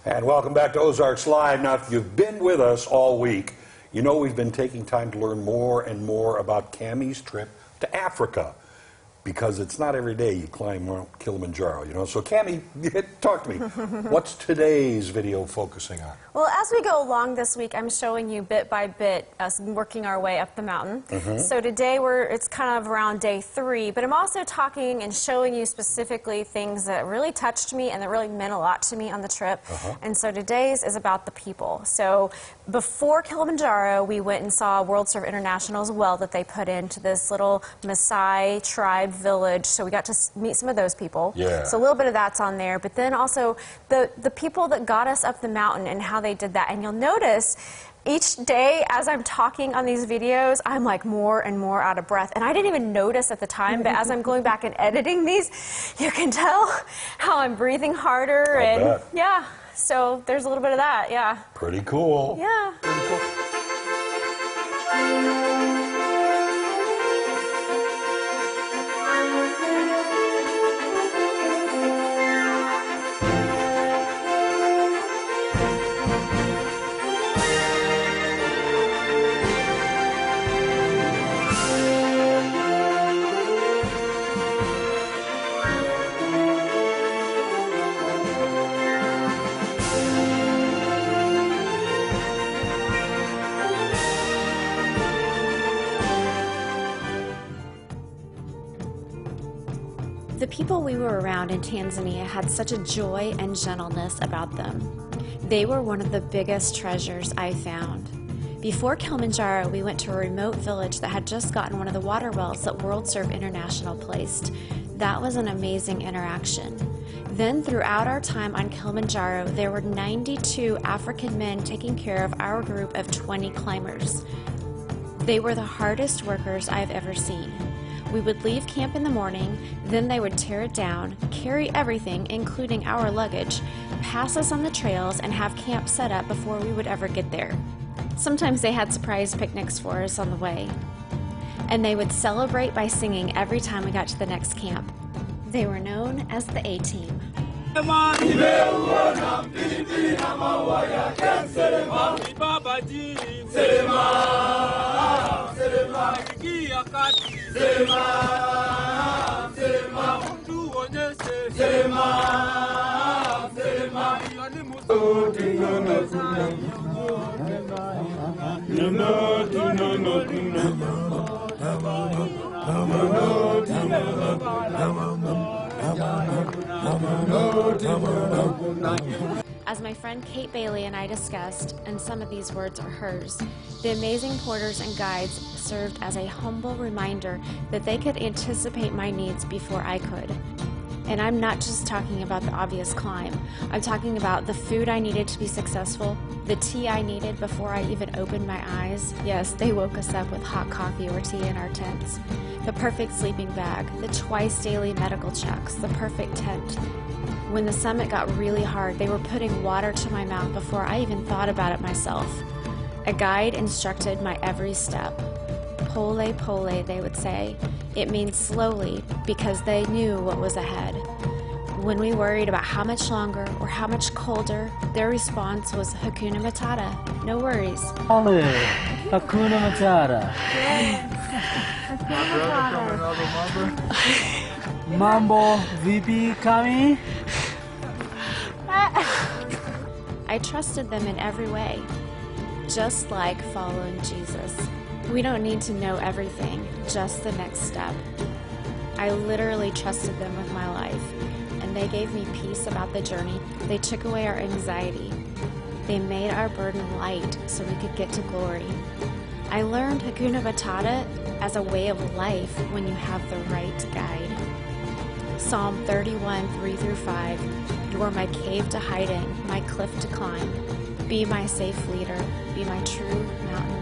And welcome back to Ozarks Live. Now, if you've been with us all week, you know we've been taking time to learn more and more about Cami's trip to Africa, because it's not every day you climb Mount Kilimanjaro, you know. So, Cami, talk to me. What's today's video focusing on? Well, as we go along this week, I'm showing you bit by bit us working our way up the mountain. So today it's kind of around day 3, but I'm also talking and showing you specifically things that really touched me and that really meant a lot to me on the trip. And so today's is about the people. So before Kilimanjaro, we went and saw World Surf International's well that they put into this little Maasai tribe village. So we got to meet some of those people. So a little bit of that's on there, but then also the people that got us up the mountain and how they did that. And you'll notice each day as I'm talking on these videos, I'm like more and more out of breath. And I didn't even notice at the time, but as I'm going back and editing these, you can tell how I'm breathing harder. And yeah, so there's a little bit of that, yeah. Pretty cool. Yeah. Pretty cool. The people we were around in Tanzania had such a joy and gentleness about them. They were one of the biggest treasures I found. Before Kilimanjaro, we went to a remote village that had just gotten one of the water wells that World Surf International placed. That was an amazing interaction. Then throughout our time on Kilimanjaro, there were 92 African men taking care of our group of 20 climbers. They were the hardest workers I've ever seen. We would leave camp in the morning, then they would tear it down, carry everything, including our luggage, pass us on the trails, and have camp set up before we would ever get there. Sometimes they had surprise picnics for us on the way. And they would celebrate by singing every time we got to the next camp. They were known as the A-Team. As my friend Kate Bailey and I discussed, and some of these words are hers, the amazing porters and guides served as a humble reminder that they could anticipate my needs before I could. And I'm not just talking about the obvious climb. I'm talking about the food I needed to be successful, the tea I needed before I even opened my eyes. Yes, they woke us up with hot coffee or tea in our tents. The perfect sleeping bag, the twice daily medical checks, the perfect tent. When the summit got really hard, they were putting water to my mouth before I even thought about it myself. A guide instructed my every step. Pole, pole, they would say. It means slowly, because they knew what was ahead. When we worried about how much longer or how much colder, their response was Hakuna Matata, no worries. Ole, Hakuna Matata. Mambo VP Cami. I trusted them in every way, just like following Jesus. We don't need to know everything, just the next step. I literally trusted them with my life, and they gave me peace about the journey. They took away our anxiety. They made our burden light so we could get to glory. I learned Hakuna Matata as a way of life when you have the right guide. Psalm 31, 3-5, you are my cave to hide in, my cliff to climb. Be my safe leader, be my true mountain